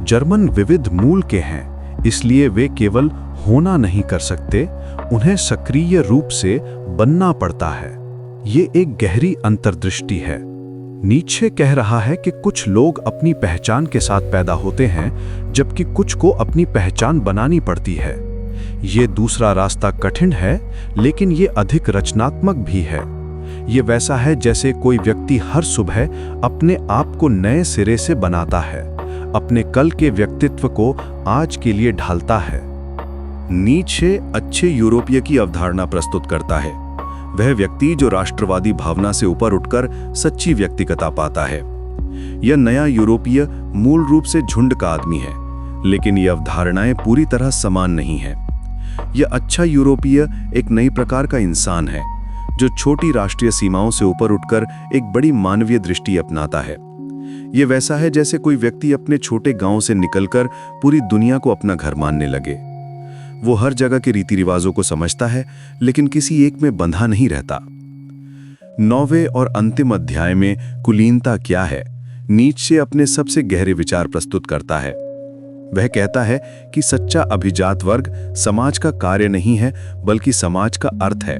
जर्मन विविध मूल के हैं, इसलिए वे केवल होना नहीं कर सकते, उन्हें सक्रिय रूप से बनना पड़ता है। ये एक गहरी अंतर्दृष्टि है। नीत्शे कह रहा है कि कुछ लोग अपनी पहचान के साथ पैदा होते हैं, जबकि कुछ को अपनी पहचान बनानी पड़ती है। ये दूसरा रास्ता कठिन है, लेकिन ये अधिक रचनात्मक भी है। ये वैसा है जैसे कोई व्यक्ति हर सुबह अपने आप को नए सिरे से बनाता है, अपने कल के व्यक्तित्व को आज के लिए ढालता है। नीत्शे अच्छे यूरोपीय की अवधारणा प्रस्तुत करता है, वह व्यक्ति जो राष्ट्रवादी भावना से ऊपर उठकर सच्ची व्यक्तिगतता पाता है। यह नया यूरोपीय मूल रूप से झुंड का आदमी है, लेकिन ये अवधारणाएं पूरी तरह समान नहीं है। यह अच्छा यूरोपीय एक नई प्रकार का इंसान है, जो छोटी राष्ट्रीय सीमाओं से ऊपर उठकर एक बड़ी मानवीय दृष्टि अपनाता है। यह वैसा है जैसे कोई व्यक्ति अपने छोटे गांव से निकलकर पूरी दुनिया को अपना घर मानने लगे। वो हर जगह के रीति रिवाजों को समझता है, लेकिन किसी एक में बंधा नहीं रहता। 9वें और अंतिम अध्याय में कुलीनता क्या है, नीत्शे अपने सबसे गहरे विचार प्रस्तुत करता है। वह कहता है कि सच्चा अभिजात वर्ग समाज का कार्य नहीं है, बल्कि समाज का अर्थ है।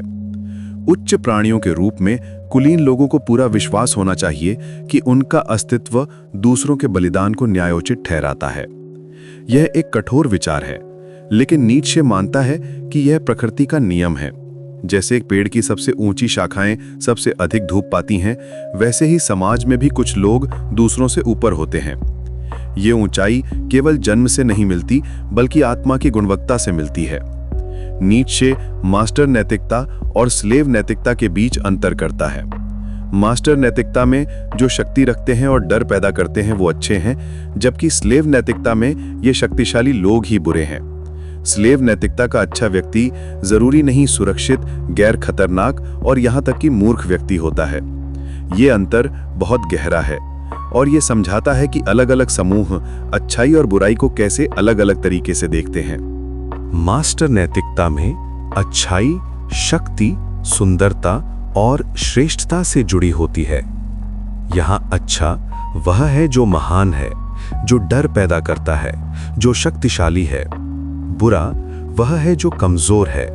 उच्च प्राणियों के रूप में कुलीन लोगों को पूरा विश्वास होना चाहिए कि उनका अस्तित्व दूसरों के बलिदान को न्यायोचित ठहराता है। यह एक कठोर विचार है, लेकिन नीत्शे मानता है कि यह प्रकृति का नियम है। जैसे एक पेड़ की सबसे ऊंची शाखाएं सबसे अधिक धूप पाती हैं, वैसे ही समाज में भी कुछ लोग दूसरों से ऊपर होते हैं। ये ऊंचाई केवल जन्म से नहीं मिलती, बल्कि आत्मा की गुणवत्ता से मिलती है। नीत्शे मास्टर नैतिकता और स्लेव नैतिकता के बीच अंतर करता है। मास्टर नैतिकता में जो शक्ति रखते हैं और डर पैदा करते हैं वो अच्छे हैं, जबकि स्लेव नैतिकता में ये शक्तिशाली लोग ही बुरे हैं। स्लेव नैतिकता का अच्छा व्यक्ति जरूरी नहीं सुरक्षित, गैर खतरनाक और यहाँ तक कि मूर्ख व्यक्ति होता है। ये अंतर बहुत गहरा है और ये समझाता है कि अलग अलग समूह अच्छाई और बुराई को कैसे अलग अलग तरीके से देखते हैं। मास्टर नैतिकता में अच्छाई, शक्ति, सुंदरता और श्रेष्ठता से जुड़ी होती है। यहाँ अच्छा वह है जो महान है, जो डर पैदा करता है, जो शक्तिशाली है। बुरा वह है जो कमजोर है,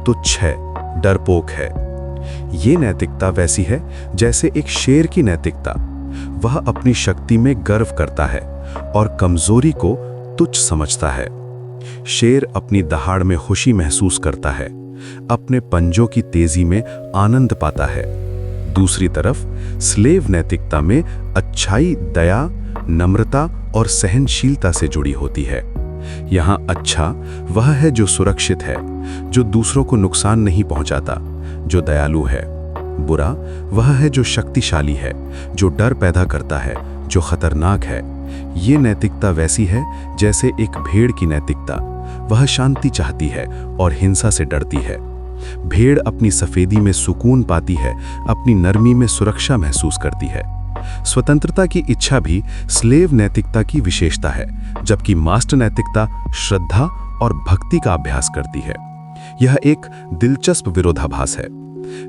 तुच्छ है, डरपोक है। ये नैतिकता वैसी है जैसे एक शेर की नैतिकता। वह अपनी शक्ति में गर्व करता है और कमजोरी को तुच्छ समझता है। शेर अपनी दहाड़ में खुशी महसूस करता है, अपने पंजों की तेजी में आनंद पाता है। दूसरी तरफ स्लेव नैतिकता में अच्छाई, दया, नम्रता और सहनशीलता से जुड़ी होती है। यहाँ अच्छा वह है जो सुरक्षित है, जो दूसरों को नुकसान नहीं पहुंचाता, जो दयालु है। बुरा वह है जो शक्तिशाली है, जो डर पैदा करता है, जो खतरनाक है। ये नैतिकता वैसी है जैसे एक भेड़ की नैतिकता। वह शांति चाहती है और हिंसा से डरती है। भेड़ अपनी सफेदी में सुकून पाती है, अपनी नरमी में सुरक्षा महसूस करती है। स्वतंत्रता की इच्छा भी स्लेव नैतिकता की विशेषता है, जबकि मास्टर नैतिकता श्रद्धा और भक्ति का अभ्यास करती है। यह एक दिलचस्प विरोधाभास है।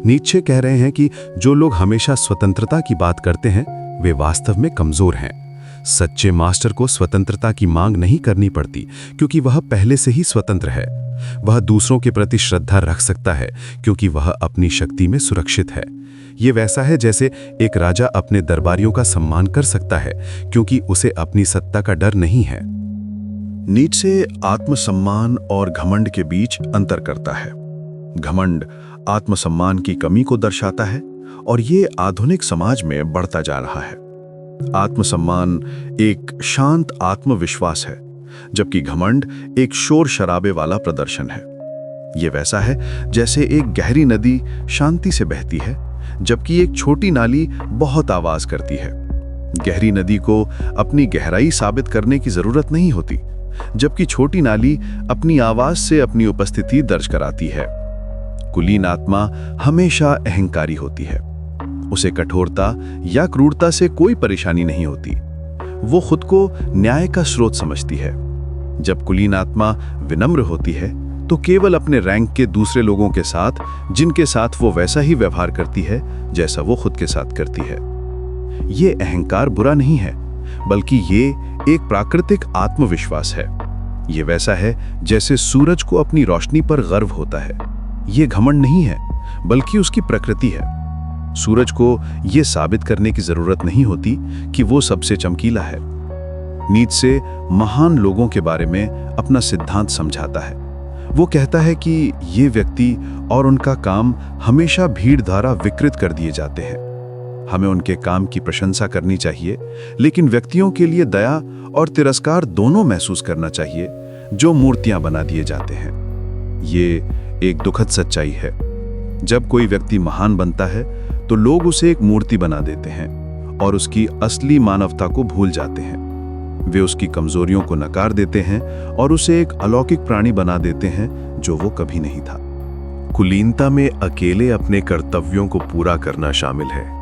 नीत्शे कह रहे हैं कि जो लोग हमेशा स्वतंत्रता की बात करते हैं वे वास्तव में कमजोर हैं। सच्चे मास्टर को स्वतंत्रता की मांग नहीं करनी पड़ती, क्योंकि वह पहले से ही स्वतंत्र है। वह दूसरों के प्रति श्रद्धा रख सकता है, क्योंकि वह अपनी शक्ति में सुरक्षित है। ये वैसा है जैसे एक राजा अपने दरबारियों का सम्मान कर सकता है, क्योंकि उसे अपनी सत्ता का डर नहीं है। नीत्शे आत्मसम्मान और घमंड के बीच अंतर करता है। घमंड आत्मसम्मान की कमी को दर्शाता है और ये आधुनिक समाज में बढ़ता जा रहा है। आत्मसम्मान एक शांत आत्मविश्वास है, जबकि घमंड एक शोर शराबे वाला प्रदर्शन है। ये वैसा है जैसे एक गहरी नदी शांति से बहती है, जबकि एक छोटी नाली बहुत आवाज करती है। गहरी नदी को अपनी गहराई साबित करने की जरूरत नहीं होती, जबकि छोटी नाली अपनी आवाज से अपनी उपस्थिति दर्ज कराती है। कुलीन आत्मा हमेशा अहंकारी होती है। उसे कठोरता या क्रूरता से कोई परेशानी नहीं होती। वो खुद को न्याय का स्रोत समझती है। जब कुलीन आत्मा विनम्र होती है तो केवल अपने रैंक के दूसरे लोगों के साथ, जिनके साथ वो वैसा ही व्यवहार करती है जैसा वो खुद के साथ करती है। ये अहंकार बुरा नहीं है, बल्कि ये एक प्राकृतिक आत्मविश्वास है। ये वैसा है जैसे सूरज को अपनी रोशनी पर गर्व होता है। ये घमंड नहीं है, बल्कि उसकी प्रकृति है। सूरज को ये साबित करने की जरूरत नहीं होती कि वो सबसे चमकीला है। नीत्शे महान लोगों के बारे में अपना सिद्धांत समझाता है। वो कहता है कि ये व्यक्ति और उनका काम हमेशा भीड़ द्वारा विकृत कर दिए जाते हैं। हमें उनके काम की प्रशंसा करनी चाहिए, लेकिन व्यक्तियों के लिए दया और तिरस्कार दोनों महसूस करना चाहिए जो मूर्तियां बना दिए जाते हैं। ये एक दुखद सच्चाई है। जब कोई व्यक्ति महान बनता है तो लोग उसे एक मूर्ति बना देते हैं और उसकी असली मानवता को भूल जाते हैं। वे उसकी कमजोरियों को नकार देते हैं और उसे एक अलौकिक प्राणी बना देते हैं जो वो कभी नहीं था। कुलीनता में अकेले अपने कर्तव्यों को पूरा करना शामिल है।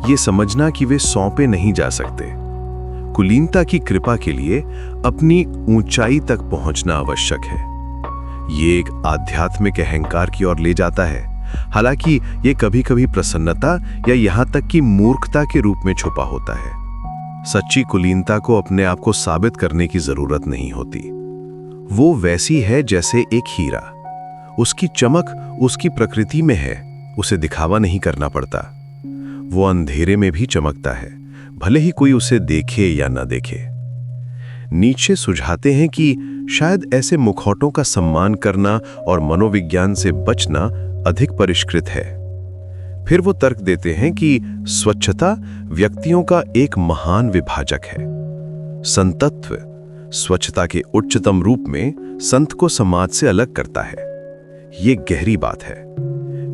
ये समझना कि वे सौंपे नहीं जा सकते। कुलीनता की कृपा के लिए अपनी ऊंचाई तक पहुंचना आवश्यक है। ये एक आध्यात्मिक अहंकार की ओर ले जाता है, हालांकि ये कभी-कभी प्रसन्नता या यहां तक कि मूर्खता के रूप में छुपा होता है। सच्ची कुलीनता को अपने आप को साबित करने की जरूरत नहीं होती। वो वैसी है जैसे एक हीरा। उसकी चमक उसकी प्रकृति में है, उसे दिखावा नहीं करना पड़ता। वो अंधेरे में भी चमकता है, भले ही कोई उसे देखे या न देखे। नीत्शे सुझाते हैं कि शायद ऐसे मुखौटों का सम्मान करना और मनोविज्ञान से बचना अधिक परिष्कृत है। फिर वो तर्क देते हैं कि स्वच्छता व्यक्तियों का एक महान विभाजक है। संतत्व स्वच्छता के उच्चतम रूप में संत को समाज से अलग करता है। ये गहरी बात है।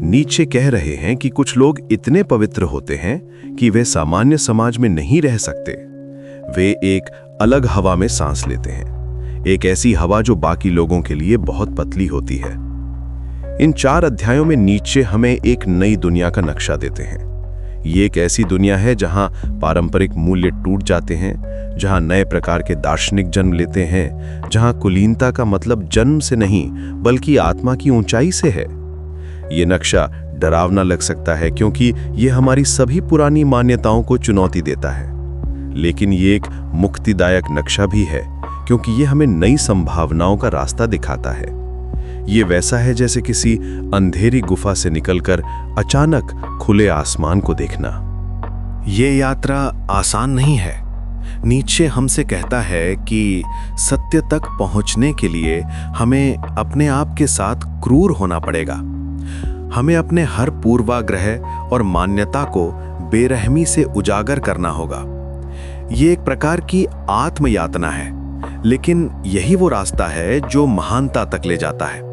नीत्शे कह रहे हैं कि कुछ लोग इतने पवित्र होते हैं कि वे सामान्य समाज में नहीं रह सकते। वे एक अलग हवा में सांस लेते हैं, एक ऐसी हवा जो बाकी लोगों के लिए बहुत पतली होती है। इन 4 अध्यायों में नीत्शे हमें एक नई दुनिया का नक्शा देते हैं। ये एक ऐसी दुनिया है जहां पारंपरिक मूल्य टूट जाते हैं, जहां नए प्रकार के दार्शनिक जन्म लेते हैं, जहां कुलीनता का मतलब जन्म से नहीं बल्कि आत्मा की ऊंचाई से है। ये नक्शा डरावना लग सकता है क्योंकि ये हमारी सभी पुरानी मान्यताओं को चुनौती देता है, लेकिन ये एक मुक्तिदायक नक्शा भी है क्योंकि ये हमें नई संभावनाओं का रास्ता दिखाता है। ये वैसा है जैसे किसी अंधेरी गुफा से निकलकर अचानक खुले आसमान को देखना। ये यात्रा आसान नहीं है। नीत्शे हमसे कहता है कि सत्य तक पहुंचने के लिए हमें अपने आप के साथ क्रूर होना पड़ेगा। हमें अपने हर पूर्वाग्रह और मान्यता को बेरहमी से उजागर करना होगा। ये एक प्रकार की आत्मयातना है, लेकिन यही वो रास्ता है जो महानता तक ले जाता है।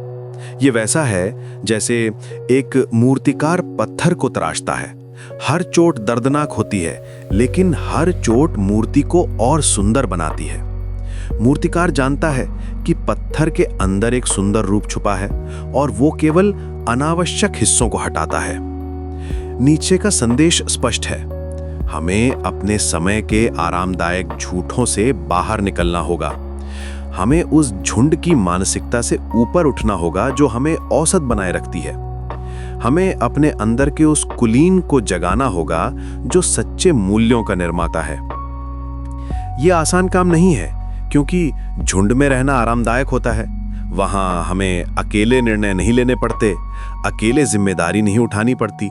ये वैसा है जैसे एक मूर्तिकार पत्थर को तराशता है। हर चोट दर्दनाक होती है, लेकिन हर चोट मूर्ति को और सुंदर बनाती है। मूर्तिकार जानता है कि पत्थर के अंदर एक सुंदर रूप छुपा है और वो केवल अनावश्यक हिस्सों को हटाता है। नीत्शे का संदेश स्पष्ट है। हमें अपने समय के आरामदायक झूठों से बाहर निकलना होगा। हमें उस झुंड की मानसिकता से ऊपर उठना होगा जो हमें औसत बनाए रखती है। हमें अपने अंदर के उस कुलीन को जगाना होगा जो सच्चे मूल्यों का निर्माता है। यह आसान काम नहीं है क्योंकि झुंड में रहना आरामदायक होता है। वहां हमें अकेले निर्णय नहीं लेने पड़ते, अकेले जिम्मेदारी नहीं उठानी पड़ती।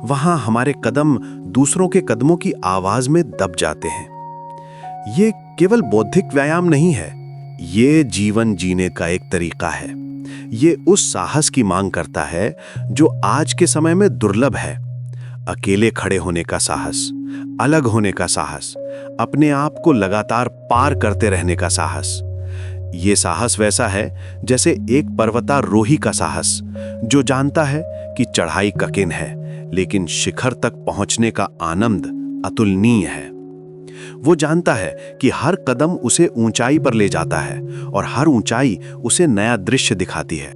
वहां हमारे कदम दूसरों के कदमों की आवाज में दब जाते हैं। ये केवल बौद्धिक व्यायाम नहीं है, ये जीवन जीने का एक तरीका है। ये उस साहस की मांग करता है जो आज के समय में दुर्लभ है। अकेले खड़े होने का साहस, अलग होने का साहस, अपने आप को लगातार पार करते रहने का साहस। ये साहस वैसा है जैसे एक पर्वतारोही का साहस, जो जानता है कि चढ़ाई कठिन है, लेकिन शिखर तक पहुंचने का आनंद अतुलनीय है। वो जानता है कि हर कदम उसे ऊंचाई पर ले जाता है और हर ऊंचाई उसे नया दृश्य दिखाती है।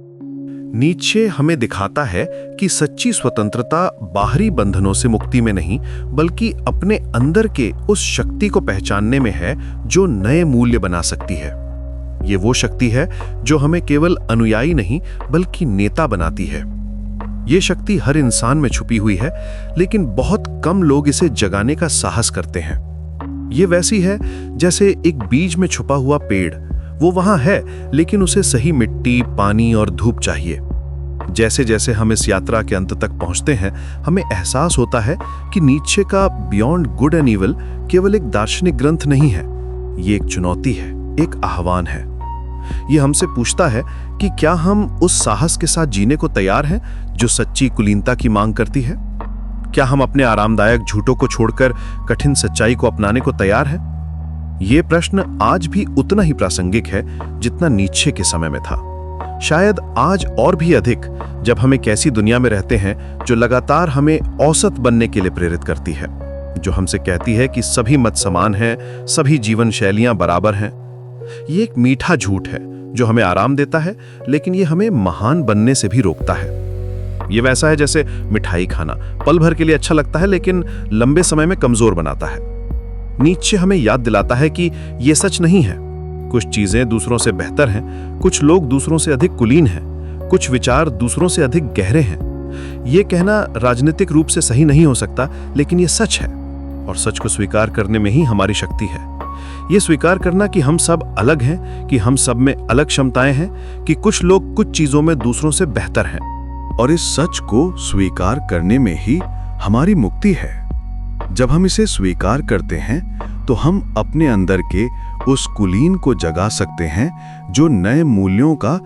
नीत्शे हमें दिखाता है कि सच्ची स्वतंत्रता बाहरी बंधनों से मुक्ति में नहीं, बल्कि अपने अंदर के उस शक्ति को पहचानने में है जो नए मूल्य बना सकती है। ये वो शक्ति है जो हमें केवल अनुयायी नहीं बल्कि नेता बनाती है। ये शक्ति हर इंसान में छुपी हुई है, लेकिन बहुत कम लोग इसे जगाने का साहस करते हैं। ये वैसी है जैसे एक बीज में छुपा हुआ पेड़। वो वहां है, लेकिन उसे सही मिट्टी, पानी और धूप चाहिए। जैसे जैसे हम इस यात्रा के अंत तक पहुंचते हैं, हमें एहसास होता है कि नीत्शे का बियॉन्ड गुड एंड इविल केवल एक दार्शनिक ग्रंथ नहीं है। ये एक चुनौती है, एक आह्वान है। ये हमसे पूछता है कि क्या हम उस साहस के साथ जीने को तैयार हैं जो सच्ची कुलीनता की मांग करती है? क्या हम अपने आरामदायक झूठों को छोड़कर कठिन सच्चाई को अपनाने को तैयार हैं? ये प्रश्न आज भी उतना ही प्रासंगिक है जितना नीत्शे के समय में था। शायद आज और भी अधिक, जब हम एक ऐसी दुनिया में रहते हैं जो लगातार हमें औसत बनने के लिए प्रेरित करती है, जो हमसे कहती है कि सभी मत समान हैं, सभी जीवन शैलियां बराबर हैं। ये एक मीठा झूठ है जो हमें आराम देता है, लेकिन ये हमें महान बनने से भी रोकता है। ये वैसा है जैसे मिठाई खाना, पल भर के लिए अच्छा लगता है लेकिन लंबे समय में कमजोर बनाता है। नीत्शे हमें याद दिलाता है कि ये सच नहीं है। कुछ चीजें दूसरों से बेहतर हैं, कुछ लोग दूसरों से अधिक कुलीन हैं, कुछ विचार दूसरों से अधिक गहरे हैं। ये कहना राजनीतिक रूप से सही नहीं हो सकता, लेकिन ये सच है, और सच को स्वीकार करने में ही हमारी शक्ति है। ये स्वीकार करना कि हम सब अलग हैं, कि हम सब में अलग क्षमताएं हैं, कि कुछ लोग कुछ चीजों में दूसरों से बेहतर हैं। और इस सच को स्वीकार करने में ही हमारी मुक्ति है। जब हम इसे स्वीकार करते हैं तो हम अपने अंदर के उस कुलीन को जगा सकते हैं जो नए मूल्यों का